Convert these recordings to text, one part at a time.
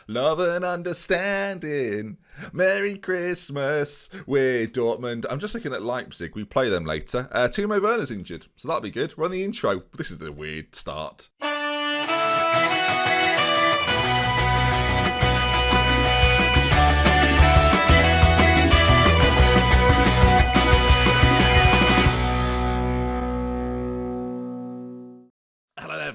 Love and understanding. Merry Christmas. We're Dortmund. I'm just looking at Leipzig. We play them later. Timo Werner's injured, so that'll be good. We're on the intro. This is a weird start.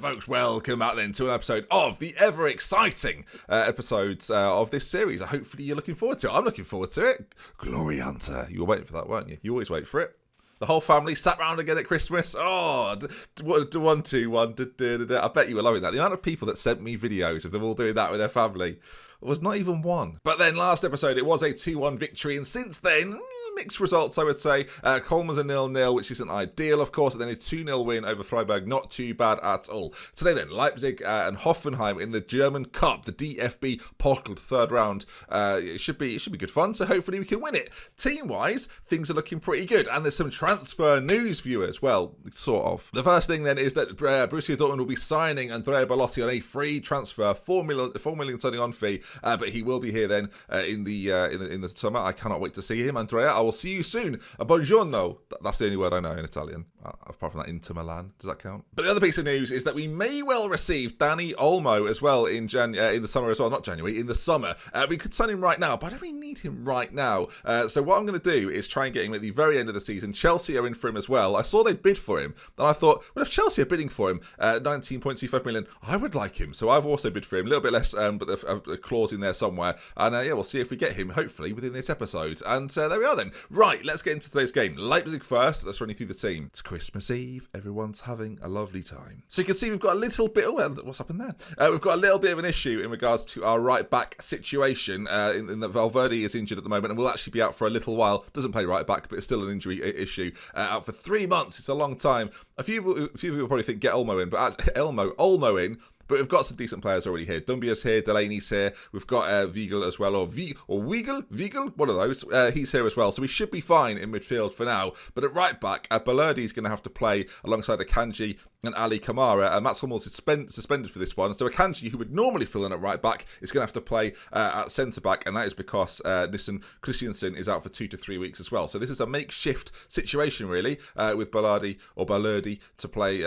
Folks, welcome back then to an episode of the ever exciting episodes of this series. Hopefully you're looking forward to it. I'm looking forward to it. Glory Hunter. You were waiting for that, weren't you? You always wait for it. The whole family sat round again at Christmas. Oh, one, two, one. I bet you were loving that. The amount of people that sent me videos of them all doing that with their family was not even one. But then last episode, it was a 2-1 victory. And since then, mixed results, I would say. Colman's a 0-0, which isn't ideal, of course, and then a 2-0 win over Freiburg, not too bad at all. Today then, Leipzig and Hoffenheim in the German Cup, the DFB Pokal third round. It should be good fun, so hopefully we can win it. Team-wise, things are looking pretty good, and there's some transfer news, viewers. Well, sort of. The first thing then is that Borussia Dortmund will be signing Andrea Belotti on a free transfer, 4 million signing on fee, but he will be here then in the summer. I cannot wait to see him, Andrea. I will see you soon. Buongiorno. That's the only word I know in Italian. Apart from that, Inter Milan. Does that count? But the other piece of news is that we may well receive Dani Olmo as well in the summer as well. Not January, in the summer. We could sign him right now, but I don't really need him right now. So what I'm going to do is try and get him at the very end of the season. Chelsea are in for him as well. I saw they bid for him, and I thought, well, if Chelsea are bidding for him, 19.25 million, I would like him. So I've also bid for him. A little bit less, but a clause in there somewhere. And yeah, we'll see if we get him, hopefully, within this episode. And there we are then. Right, let's get into today's game. Leipzig first. Let's run you through the team. It's Christmas Eve. Everyone's having a lovely time. So you can see we've got a little bit... Oh, what's happened there? We've got a little bit of an issue in regards to our right-back situation. In that Valverde is injured at the moment and will actually be out for a little while. Doesn't play right-back, but it's still an injury issue. Out for 3 months. It's a long time. A few of you will probably think get Olmo in, but Olmo in. But we've got some decent players already here. Dumbia's here, Delaney's here. We've got Weigl as well, or Weigl, one of those. He's here as well, so we should be fine in midfield for now. But at right back, Belardi's going to have to play alongside Akanji and Ali Kamara. Mats Hummels is suspended for this one. So Akanji, who would normally fill in at right back, is going to have to play at centre back, and that is because Nissen Christiansen is out for 2 to 3 weeks as well. So this is a makeshift situation, really, with Belardi to play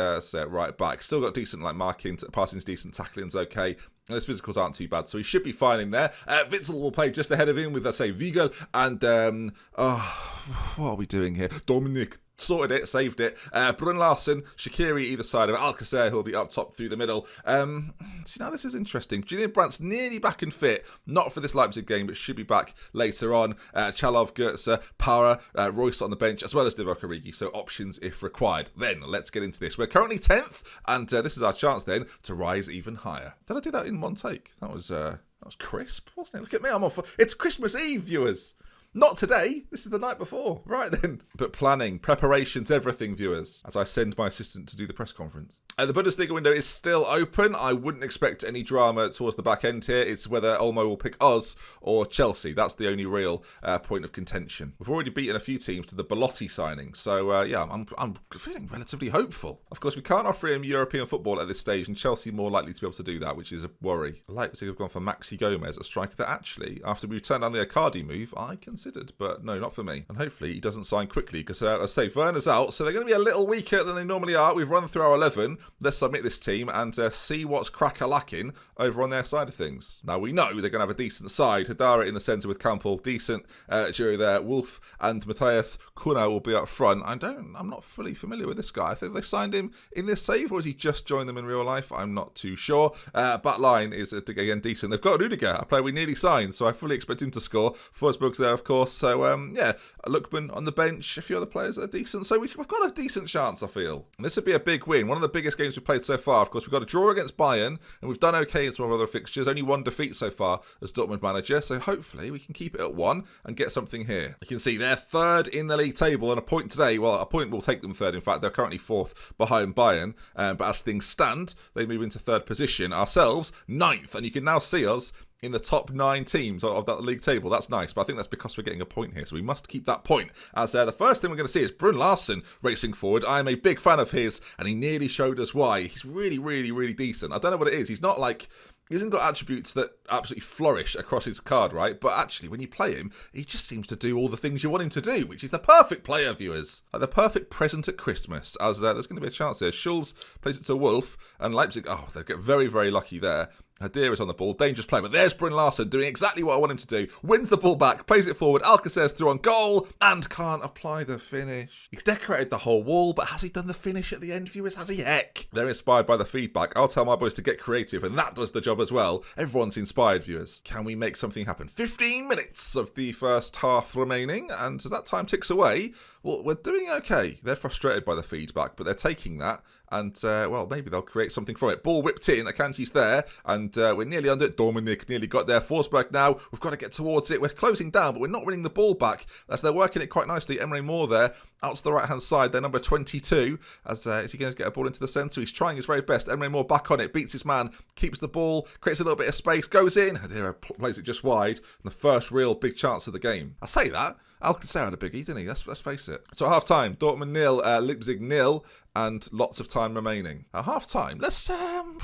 right back. Still got decent marking, passing's decent, tackling's okay. And his physicals aren't too bad, so he should be fine in there. Witzel will play just ahead of him with, let's say, Weigl and, what are we doing here? Dominic. Sorted it, saved it. Brun Larsen, Shaqiri either side of it. Alcacer, who'll be up top through the middle. See, now this is interesting. Julian Brandt's nearly back and fit. Not for this Leipzig game, but should be back later on. Chalov, Goetze, Para, Royce on the bench, as well as Divock Origi. So options if required. Then, let's get into this. We're currently 10th, and this is our chance then to rise even higher. Did I do that in one take? That was crisp, wasn't it? Look at me, I'm off. It's Christmas Eve, viewers. Not today. This is the night before. Right then. But planning, preparations, everything, viewers, as I send my assistant to do the press conference. The Bundesliga window is still open. I wouldn't expect any drama towards the back end here. It's whether Olmo will pick us or Chelsea. That's the only real point of contention. We've already beaten a few teams to the Belotti signing. So, yeah, I'm feeling relatively hopeful. Of course, we can't offer him European football at this stage, and Chelsea more likely to be able to do that, which is a worry. Leipzig have gone for Maxi Gomez, a striker that actually, after we turned down the Icardi move, I considered, but no, not for me. And hopefully he doesn't sign quickly, because I say Werner's out, so they're going to be a little weaker than they normally are. We've run through our 11. Let's submit this team and see what's crack-a-lacking over on their side of things. Now, we know they're going to have a decent side. Hadara in the centre with Campbell, decent duo there. Wolf and Matthias Kuna will be up front. I'm not fully familiar with this guy. I think they signed him in this save, or has he just joined them in real life? I'm not too sure. Back line is, again, decent. They've got Rudiger, a player we nearly signed, so I fully expect him to score. Forsberg's there, of course. So, yeah, Lookman on the bench, a few other players that are decent. So we've got a decent chance, I feel. And this would be a big win. One of the biggest games we've played so far. Of course, we've got a draw against Bayern, and we've done okay in some of our other fixtures. Only one defeat so far as Dortmund manager. So hopefully we can keep it at 1 and get something here. You can see they're third in the league table, and a point today. Well, a point will take them third, in fact. They're currently 4th behind Bayern. But as things stand, they move into 3rd position. Ourselves, 9th. And you can now see us in the top 9 teams of that league table. That's nice, but I think that's because we're getting a point here, so we must keep that point. As the first thing we're going to see is Brun Larsen racing forward. I am a big fan of his, and he nearly showed us why. He's really, really, really decent. I don't know what it is. He's not like He hasn't got attributes that absolutely flourish across his card, right? But actually, when you play him, he just seems to do all the things you want him to do, which is the perfect player, viewers. Like the perfect present at Christmas, as there's going to be a chance here. Schulz plays it to Wolf, and Leipzig, they get very, very lucky there. Hadir is on the ball, dangerous play, but there's Bryn Larsen doing exactly what I want him to do. Wins the ball back, plays it forward, Alcacer's through on goal, and can't apply the finish. He's decorated the whole wall, but has he done the finish at the end, viewers? Has he? Heck! They're inspired by the feedback. I'll tell my boys to get creative, and that does the job as well. Everyone's inspired, viewers. Can we make something happen? 15 minutes of the first half remaining, and as that time ticks away, well, we're doing okay. They're frustrated by the feedback, but they're taking that. And, maybe they'll create something from it. Ball whipped in, Akanji's there, and we're nearly under it. Dortmund nearly got there. Forsberg now, we've got to get towards it. We're closing down, but we're not winning the ball back, as they're working it quite nicely. Emre Moore there, out to the right-hand side, they're number 22, as is he going to get a ball into the centre? He's trying his very best. Emre Moore back on it, beats his man, keeps the ball, creates a little bit of space, goes in. Hadira plays it just wide, and the first real big chance of the game. I say that, Alcacer had a biggie, didn't he? Let's face it. So at half-time, Dortmund 0, Leipzig 0, and lots of time remaining. At half-time, let's sound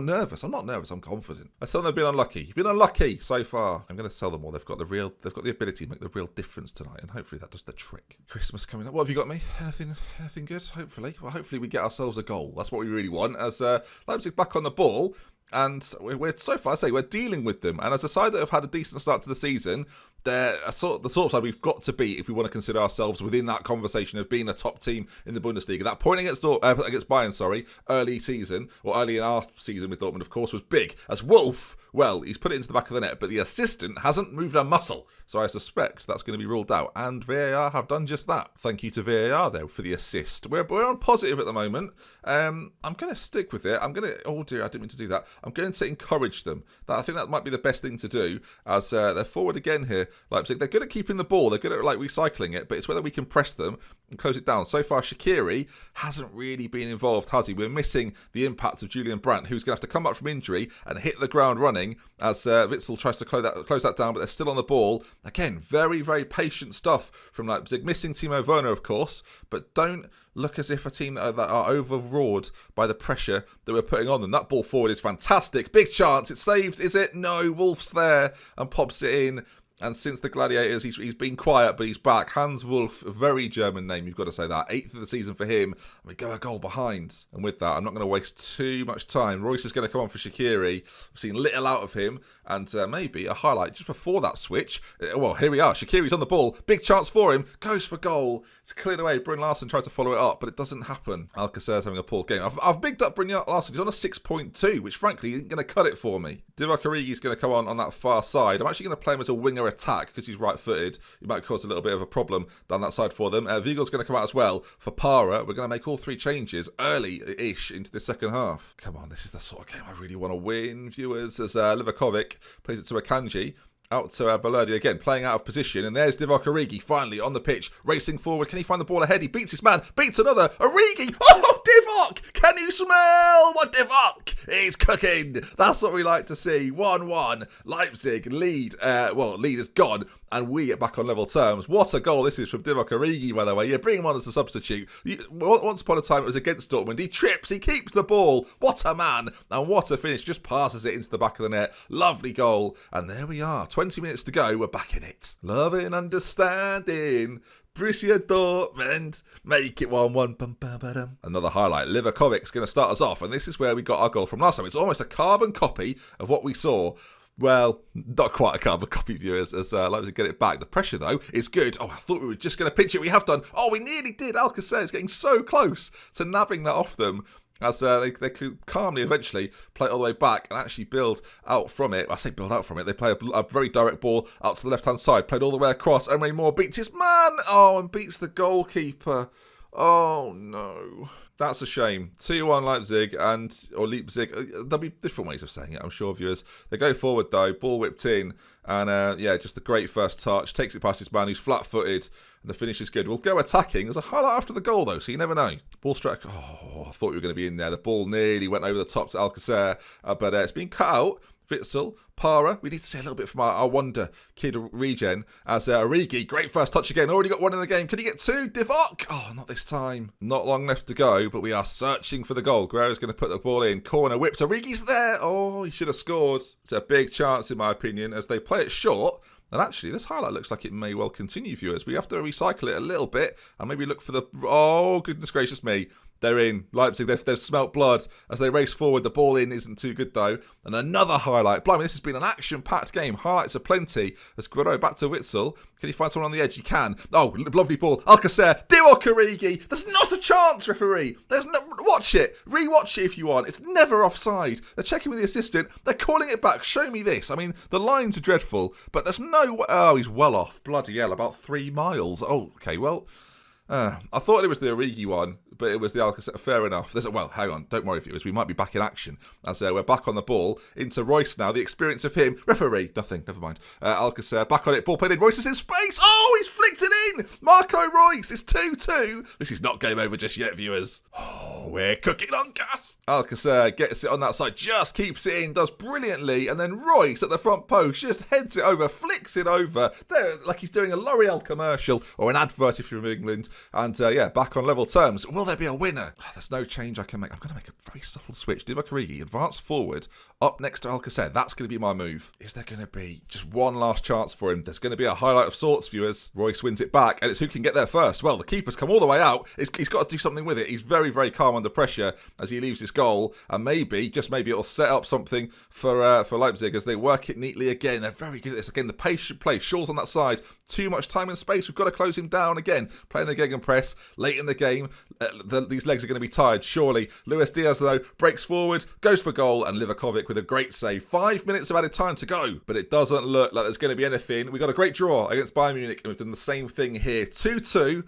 nervous. I'm not nervous, I'm confident. Let's tell them they've been unlucky. You've been unlucky so far. I'm going to tell them all. They've got the ability to make the real difference tonight, and hopefully that does the trick. Christmas coming up. What have you got me? Anything good? Hopefully. Well, hopefully we get ourselves a goal. That's what we really want. As Leipzig back on the ball, and we're so far, we're dealing with them. And as a side that have had a decent start to the season, they're the sort of side we've got to be if we want to consider ourselves within that conversation of being a top team in the Bundesliga. That point against Bayern, early season, or early in our season with Dortmund, of course, was big. As Wolf, well, he's put it into the back of the net, but the assistant hasn't moved a muscle. So I suspect that's going to be ruled out. And VAR have done just that. Thank you to VAR, though, for the assist. We're on positive at the moment. I'm going to stick with it. Oh dear, I didn't mean to do that. I'm going to encourage them. I think that might be the best thing to do, as they're forward again here, Leipzig. They're good at keeping the ball. They're good at recycling it, but it's whether we can press them and close it down. So far, Shaqiri hasn't really been involved, has he? We're missing the impact of Julian Brandt, who's going to have to come back from injury and hit the ground running as Witzel tries to close that down, but they're still on the ball. Again, very, very patient stuff from Leipzig. Missing Timo Werner, of course, but don't look as if a team that are overawed by the pressure that we're putting on them. That ball forward is fantastic. Big chance. It's saved, is it? No, Wolf's there and pops it in. And since the Gladiators, he's been quiet, but he's back. Hans Wolf, very German name, you've got to say that. 8th of the season for him. And we go a goal behind. And with that, I'm not going to waste too much time. Royce is going to come on for Shaqiri. We've seen little out of him. And maybe a highlight just before that switch. Well, here we are. Shaqiri's on the ball. Big chance for him. Goes for goal. It's cleared away. Bryn Larsen tried to follow it up, but it doesn't happen. Alcacer's having a poor game. I've bigged up Bryn Larsen. He's on a 6.2, which frankly isn't going to cut it for me. Divock Origi's going to come on that far side. I'm actually going to play him as a winger attack because he's right-footed. He might cause a little bit of a problem down that side for them. Wiegel's going to come out as well. For Para, we're going to make all 3 changes early-ish into the second half. Come on, this is the sort of game I really want to win, viewers, as Livakovic plays it to Akanji. Out to Balerdi again, playing out of position. And there's Divock Origi, finally on the pitch, racing forward. Can he find the ball ahead? He beats his man, beats another. Origi! Oh, Divock! Can you smell what Divock is cooking? That's what we like to see. 1-1. Leipzig lead. Lead is gone. And we get back on level terms. What a goal this is from Divock Origi, by the way. Yeah, bring him on as a substitute. Once upon a time, it was against Dortmund. He trips. He keeps the ball. What a man. And what a finish. Just passes it into the back of the net. Lovely goal. And there we are. 20 minutes to go. We're back in it. Love and understanding. Borussia Dortmund. Make it 1-1. Another highlight. Livakovic's going to start us off. And this is where we got our goal from last time. It's almost a carbon copy of what we saw. Well, not quite a carbon copy, viewers, as Leipzig get it back. The pressure, though, is good. Oh, I thought we were just going to pinch it. We have done. Oh, we nearly did. Alcacer is getting so close to nabbing that off them. As they could calmly eventually play it all the way back and actually build out from it. I say build out from it. They play a very direct ball out to the left-hand side. Played all the way across. Emre Moore beats his man. Oh, and beats the goalkeeper. Oh, no. That's a shame. 2-1 Leipzig or Leipzig. There'll be different ways of saying it, I'm sure, viewers. They go forward, though. Ball whipped in. And, just a great first touch. Takes it past his man who's flat-footed. And the finish is good. We'll go attacking. There's a highlight after the goal, though, so you never know. Ball struck. Oh, I thought we were going to be in there. The ball nearly went over the top to Alcacer. But it's been cut out Witsel, Para. We need to see a little bit from our wonder kid regen as Origi. Great first touch again. Already got one in the game. Can he get two? Divock. Oh, not this time. Not long left to go, but we are searching for the goal. Guerrero's going to put the ball in. Corner whips. Origi's there. Oh, he should have scored. It's a big chance, in my opinion, as they play it short. And actually, this highlight looks like it may well continue, viewers. We have to recycle it a little bit and maybe look for the... Oh, goodness gracious me. They're in. Leipzig, they've smelt blood as they race forward. The ball in isn't too good, though. And another highlight. Blimey, this has been an action-packed game. Highlights are plenty. As Guerrero back to Witsel. Can he find someone on the edge? He can. Oh, lovely ball. Alcacer. Divock Origi. There's not a chance, referee. There's no... Watch it. Re-watch it if you want. It's never offside. They're checking with the assistant. They're calling it back. Show me this. I mean, the lines are dreadful, but there's no... Oh, he's well off. Bloody hell, about 3 miles. Oh, okay, well... I thought it was the Origi one, but it was the Alcacer. Fair enough. Well, hang on. Don't worry, viewers. We might be back in action as we're back on the ball. Into Royce now. The experience of him. Referee. Nothing. Never mind. Alcacer back on it. Ball played in. Royce is in space. Oh, he's flicked it in. Marco Royce. It's 2-2. This is not game over just yet, viewers. Oh, we're cooking on gas. Alcacer gets it on that side. Just keeps it in. Does brilliantly. And then Royce at the front post just heads it over. Flicks it over. There, like he's doing a L'Oreal commercial or an advert if you're in England. And back on level terms. Will there be a winner? Oh, there's no change I can make. I'm going to make a very subtle switch. Divock Origi, advance forward, up next to Alcacer. That's going to be my move. Is there going to be just one last chance for him? There's going to be a highlight of sorts, viewers. Royce wins it back, and it's who can get there first. Well, the keeper's come all the way out. He's got to do something with it. He's very, very calm under pressure as he leaves his goal, and maybe, just maybe, it'll set up something for Leipzig as they work it neatly again. They're very good at this. Again, the pace should play. Shaw's on that side. Too much time and space. We've got to close him down again. Playing the gegenpress late in the game. These legs are going to be tired, surely. Luis Diaz, though, breaks forward, goes for goal, and Livakovic with a great save. 5 minutes of added time to go, but it doesn't look like there's going to be anything. We got a great draw against Bayern Munich, and we've done the same thing here. 2-2.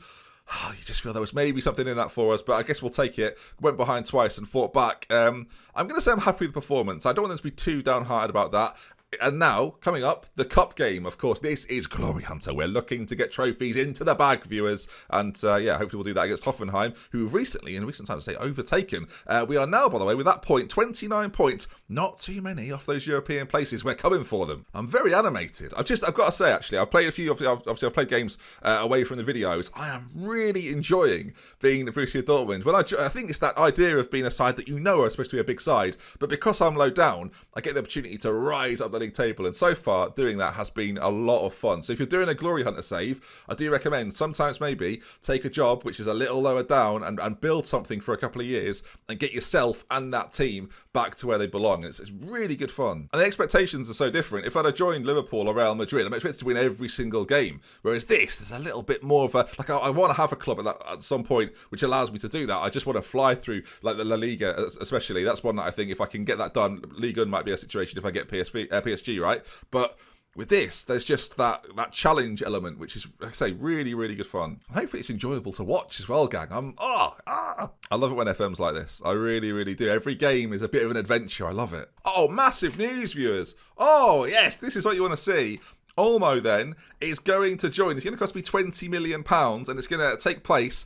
Oh, you just feel there was maybe something in that for us, but I guess we'll take it. Went behind twice and fought back. I'm going to say I'm happy with the performance. I don't want them to be too downhearted about that. And now, coming up, the cup game, of course. This is Glory Hunter. We're looking to get trophies into the bag, viewers. And, hopefully we'll do that against Hoffenheim, who have recently, in recent times, overtaken. We are now, by the way, with that point, 29 points. Not too many off those European places. We're coming for them. I'm very animated. I've got to say, actually, I've played a few, obviously I've played games away from the videos. I am really enjoying being the Borussia Dortmund. I think it's that idea of being a side that you know are supposed to be a big side. But because I'm low down, I get the opportunity to rise up the league table, and so far doing that has been a lot of fun. So if you're doing a Glory Hunter save, I do recommend sometimes maybe take a job which is a little lower down and build something for a couple of years and get yourself and that team back to where they belong. It's really good fun, and the expectations are so different. If I'd have joined Liverpool or Real Madrid, I'm expected to win every single game, whereas there's a little bit more of a, like, I want to have a club at some point which allows me to do that. I just want to fly through, like the La Liga especially. That's one that I think if I can get that done, Liga might be a situation if I get PSG, right? But with this, there's just that challenge element, which is, like I say, really, really good fun. Hopefully it's enjoyable to watch as well, gang. I love it when FM's like this. I really, really do. Every game is a bit of an adventure. I love it. Oh, massive news, viewers. Oh, yes, this is what you want to see. Olmo then is going to join. It's going to cost me £20 million, and it's going to take place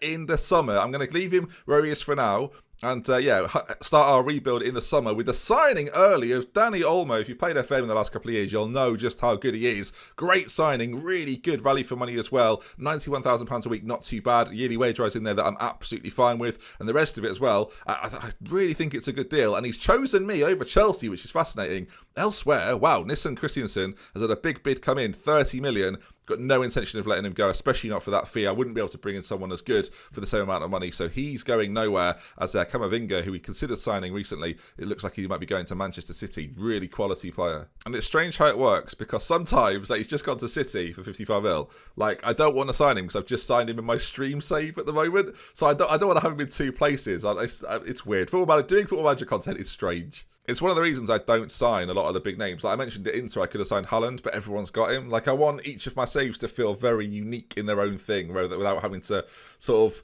in the summer. I'm going to leave him where he is for now. And, start our rebuild in the summer with the signing early of Danny Olmo. If you've played FM in the last couple of years, you'll know just how good he is. Great signing, really good value for money as well. £91,000 a week, not too bad. Yearly wage rise in there that I'm absolutely fine with. And the rest of it as well, I really think it's a good deal. And he's chosen me over Chelsea, which is fascinating. Elsewhere, wow, Nissan Christiansen has had a big bid come in, 30 million. Got no intention of letting him go, especially not for that fee. I wouldn't be able to bring in someone as good for the same amount of money. So he's going nowhere. As Camavinga, who we considered signing recently, it looks like he might be going to Manchester City. Really quality player. And it's strange how it works, because sometimes he's just gone to City for 55 mil. Like, I don't want to sign him because I've just signed him in my stream save at the moment. So I don't want to have him in two places. It's weird. Doing Football Manager content is strange. It's one of the reasons I don't sign a lot of the big names. Like I mentioned at Inter, I could have signed Haaland, but everyone's got him. Like, I want each of my saves to feel very unique in their own thing, without having to sort of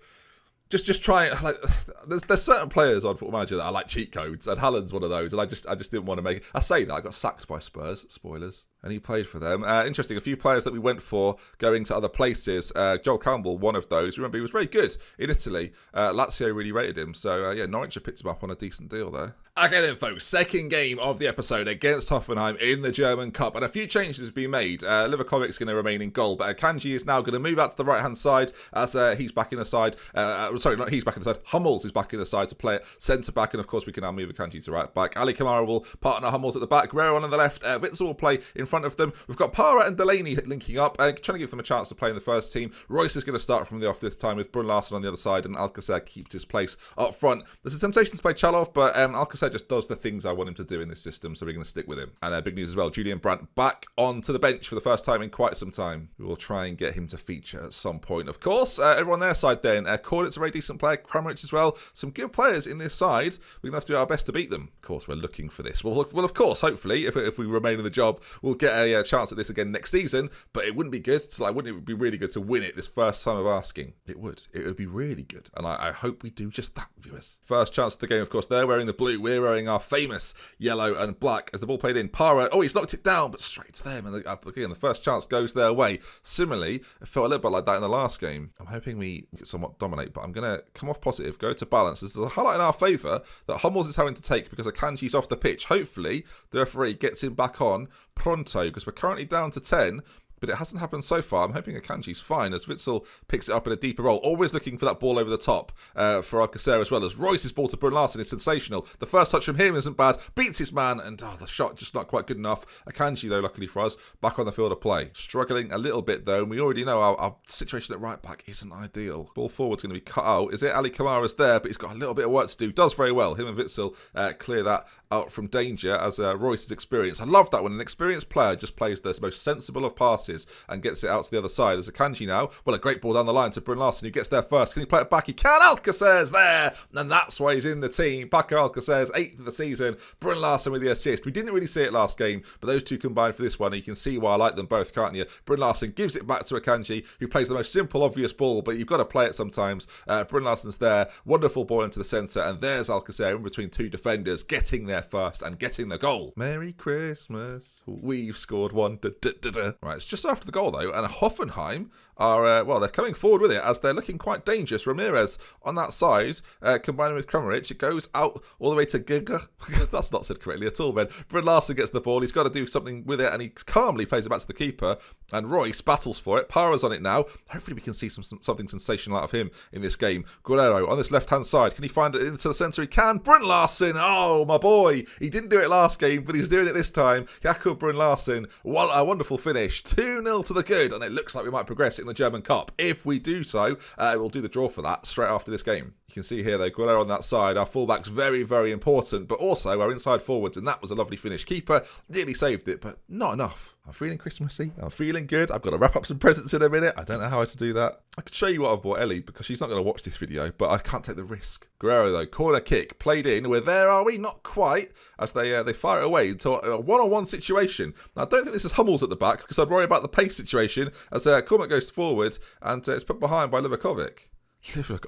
just try. Like, there's certain players on Football Manager that I like cheat codes, and Haaland's one of those. And I just didn't want to make it. I say that I got sacked by Spurs. Spoilers. And he played for them. Interesting, a few players that we went for going to other places. Joel Campbell, one of those. Remember, he was very good in Italy. Lazio really rated him. So, Norwich have picked him up on a decent deal there. Okay then, folks, second game of the episode against Hoffenheim in the German Cup, and a few changes have been made. Livakovic's going to remain in goal, but Akanji is now going to move out to the right-hand side as he's back in the side. Sorry, not he's back in the side. Hummels is back in the side to play at centre-back, and of course we can now move Akanji to right-back. Ali Kamara will partner Hummels at the back. Guerrero on the left. Witzel will play in front of them. We've got Para and Delaney linking up, trying to give them a chance to play in the first team. Royce is going to start from the off this time with Brun Larsen on the other side, and Alcacer keeps his place up front. There's a temptation to play Chalov, but Alcacer just does the things I want him to do in this system, so we're going to stick with him. And big news as well, Julian Brandt back onto the bench for the first time in quite some time. We will try and get him to feature at some point, of course. Everyone on their side then. Cornett's a very decent player, Kramaric as well. Some good players in this side. We're going to have to do our best to beat them. Of course, we're looking for this. Well, of course, hopefully, if we remain in the job, we'll get a chance at this again next season, but it wouldn't be good. So, wouldn't it be really good to win it this first time of asking? It would. It would be really good. And I hope we do just that, viewers. First chance of the game, of course. They're wearing the blue. We're wearing our famous yellow and black as the ball played in. Para, he's knocked it down, but straight to them. And again, the first chance goes their way. Similarly, it felt a little bit like that in the last game. I'm hoping we somewhat dominate, but I'm going to come off positive, go to balance. This is a highlight in our favour that Hummels is having to take because Akanji's off the pitch. Hopefully, the referee gets him back on pronto because we're currently down to 10. But it hasn't happened so far. I'm hoping Akanji's fine as Witzel picks it up in a deeper role. Always looking for that ball over the top for Alcacer as well as Royce's ball to Brun Larsen is sensational. The first touch from him isn't bad. Beats his man and the shot just not quite good enough. Akanji though, luckily for us, back on the field of play. Struggling a little bit though, and we already know our situation at right back isn't ideal. Ball forward's going to be cut out. Is it? Ali Kamara's there, but he's got a little bit of work to do. Does very well. Him and Witzel clear that out from danger as Royce's experience. I love that when an experienced player just plays the most sensible of passes and gets it out to the other side. As Akanji now, well, a great ball down the line to Brun Larsen, who gets there first. Can he play it back? He can. Alcacer's there, and that's why he's in the team. Paco Alcacer's 8th of the season. Brun Larsen with the assist. We didn't really see it last game, but those two combined for this one. You can see why I like them both, can't you? Brun Larsen gives it back to Akanji, who plays the most simple, obvious ball, but you've got to play it sometimes. Brun Larsen's there. Wonderful ball into the centre, and there's Alcacer in between two defenders, getting there first and getting the goal. Merry Christmas. We've scored one. Right, it's just after the goal, though, and Hoffenheim are, they're coming forward with it as they're looking quite dangerous. Ramirez on that side, combining with Kramaric, it goes out all the way to Giga. That's not said correctly at all, man. Brun Larsen gets the ball, he's got to do something with it, and he calmly plays it back to the keeper, and Royce battles for it. Para's on it now. Hopefully we can see something sensational out of him in this game. Guerrero on this left-hand side, can he find it into the centre? He can. Brun Larsen, oh, my boy. He didn't do it last game, but he's doing it this time. Jakob Brun Larsen, what a wonderful finish. 2-0 to the good, and it looks like we might progress in the German Cup. If we do so, we'll do the draw for that straight after this game. You can see here, though, Guerrero on that side. Our fullback's very, very important, but also our inside forwards, and that was a lovely finish. Keeper nearly saved it, but not enough. I'm feeling Christmassy. I'm feeling good. I've got to wrap up some presents in a minute. I don't know how to do that. I could show you what I've bought Ellie because she's not going to watch this video, but I can't take the risk. Guerrero, though, corner kick, played in. We're there, are we? Not quite, as they fire it away into a one-on-one situation. Now, I don't think this is Hummels at the back because I'd worry about the pace situation as Cormac goes forward and it's put behind by Livakovic.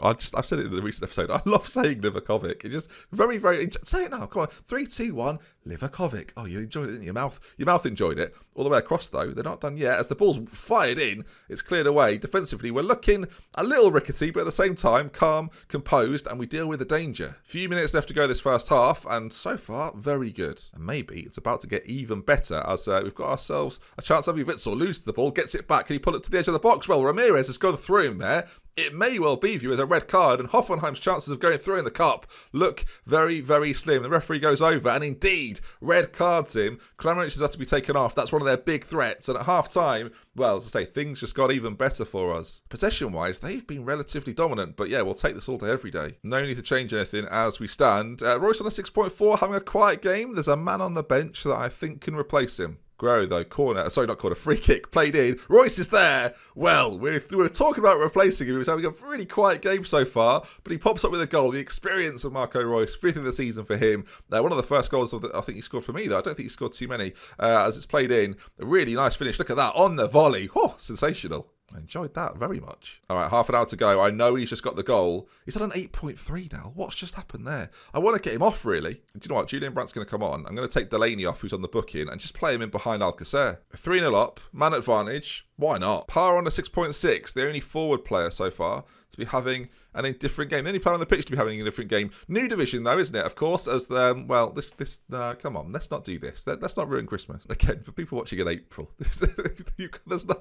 I've said it in the recent episode. I love saying Livakovic. It's just very, very... Say it now. Come on. 3, 2, 1. Livakovic. Oh, you enjoyed it, didn't you? Your mouth enjoyed it. All the way across, though. They're not done yet. As the ball's fired in, it's cleared away. Defensively, we're looking a little rickety, but at the same time, calm, composed, and we deal with the danger. Few minutes left to go this first half, and so far, very good. And maybe it's about to get even better as we've got ourselves a chance of Witzel loses the ball, gets it back. Can he pull it to the edge of the box? Well, Ramirez has gone through him there. It may well be viewed as a red card, and Hoffenheim's chances of going through in the cup look very, very slim. The referee goes over, and indeed, red cards him. Kramaric has had to be taken off. That's one of their big threats. And at half-time, well, as I say, things just got even better for us. Possession-wise, they've been relatively dominant, but yeah, we'll take this all day, every day. No need to change anything as we stand. Royce on a 6.4, having a quiet game. There's a man on the bench that I think can replace him. Guerrero, though, free kick, played in. Royce is there. Well, we're talking about replacing him. He was having a really quiet game so far, but he pops up with a goal. The experience of Marco Royce, 5th of the season for him. One of the first goals I think he scored for me, though. I don't think he scored too many as it's played in. A really nice finish. Look at that on the volley. Oh, sensational. I enjoyed that very much. All right, half an hour to go. I know he's just got the goal. He's at an 8.3 now. What's just happened there? I want to get him off, really. Do you know what? Julian Brandt's going to come on. I'm going to take Delaney off, who's on the booking, and just play him in behind Alcacer. 3-0 up. Man advantage. Why not? Par on a 6.6. The only forward player so far to be having a different game. The only player on the pitch to be having a different game. New division, though, isn't it? Of course, as the, come on, let's not do this. Let's not ruin Christmas. Again, for people watching in April, there's no,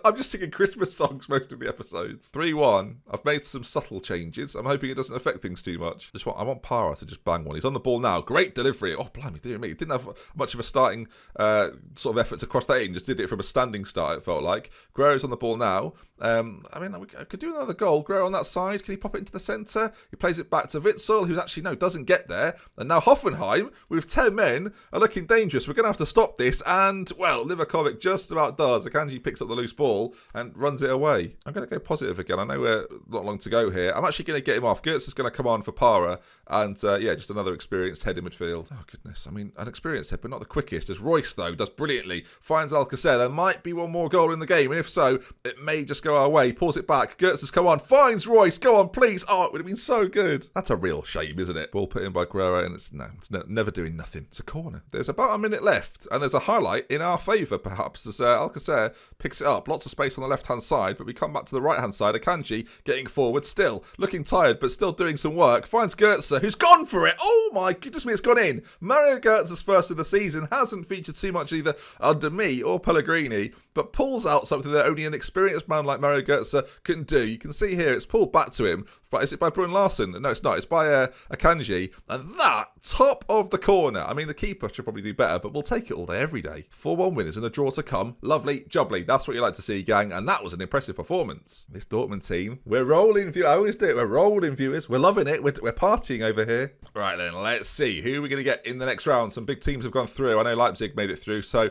I'm just singing Christmas songs most of the episodes. 3-1. I've made some subtle changes. I'm hoping it doesn't affect things too much. I want Para to just bang one. He's on the ball now. Great delivery. Oh, blimey, dear me. He didn't have much of a starting sort of effort to cross that in. Just did it from a standing start, it felt like. Guerrero's on the ball now. I could do another goal. Guerrero on that side. Can he pop it into the centre? He plays it back to Witsel, who's actually, doesn't get there. And now Hoffenheim, with 10 men, are looking dangerous. We're going to have to stop this. And, well, Livakovic just about does. Akanji picks up the loose ball and runs it away. I'm going to go positive again. I know we're not long to go here. I'm actually going to get him off. Gertz is going to come on for Para. And, just another experienced head in midfield. Oh, goodness. An experienced head, but not the quickest. As Royce, though, does brilliantly. Finds Alcacer. There might be one more goal in the game. And if so, it may just go our way. Pulls it back. Gertz has come on. Finds Royce. Go on, please. Oh, it would have been so good. That's a real shame, isn't it? Ball put in by Guerrero, and it's never doing nothing. It's a corner. There's about a minute left, and there's a highlight in our favour, perhaps, as Alcacer picks it up. Lots of space on the left-hand side, but we come back to the right-hand side. Akanji getting forward still. Looking tired, but still doing some work. Finds Gertz, who's gone for it. Oh, my goodness me, it's gone in. Mario Gertz's first of the season hasn't featured too much either under me or Pellegrini, but pulls out something that only an experienced man like Mario Götze can do. You can see here, it's pulled back to him. But is it by Brun Larsen? No, it's not. It's by Akanji. And that, top of the corner. The keeper should probably do better, but we'll take it all day, every day. 4-1 winners and a draw to come. Lovely, jubbly. That's what you like to see, gang. And that was an impressive performance. This Dortmund team, we're rolling, viewers. I always do it. We're rolling, viewers. We're loving it. We're partying over here. Right then, let's see who we're going to get in the next round. Some big teams have gone through. I know Leipzig made it through, so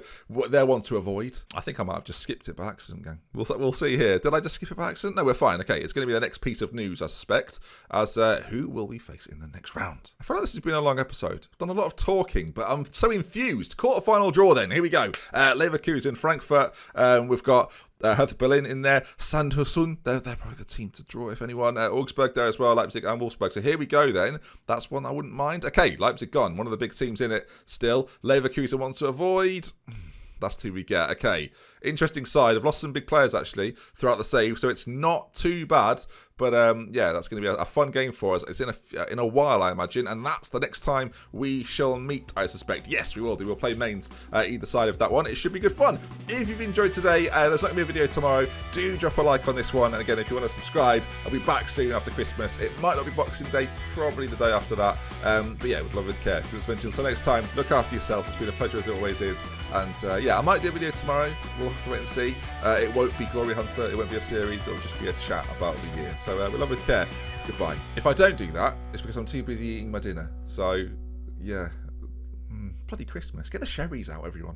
they're one to avoid. I think I might have just skipped it by accident, gang. We'll see here. Did I just skip it by accident? No, we're fine. Okay, it's going to be the next piece of news, I suspect, as who will we face in the next round. I feel like this has been a long episode. I've done a lot of talking, but I'm so enthused. Quarter-final draw then. Here we go. Leverkusen, Frankfurt. We've got Hertha Berlin in there. Sandhausen, they're probably the team to draw, if anyone. Augsburg there as well, Leipzig and Wolfsburg. So here we go then. That's one I wouldn't mind. Okay, Leipzig gone. One of the big teams in it still. Leverkusen wants to avoid. That's who we get. Okay, interesting side. I've lost some big players, actually, throughout the save, so it's not too bad. But, that's going to be a fun game for us. It's in a while, I imagine, and that's the next time we shall meet, I suspect. Yes, we will do. We'll play mains either side of that one. It should be good fun. If you've enjoyed today, there's not going to be a video tomorrow. Do drop a like on this one. And again, if you want to subscribe, I'll be back soon after Christmas. It might not be Boxing Day, probably the day after that. But yeah, with love and care. If you want to mention, until next time, look after yourselves. It's been a pleasure as it always is. And I might do a video tomorrow. We'll have to wait and see. It won't be Glory Hunter. It won't be a series. It'll just be a chat about the year. So with love and care. Goodbye. If I don't do that, it's because I'm too busy eating my dinner. So, yeah. Bloody Christmas. Get the sherries out, everyone.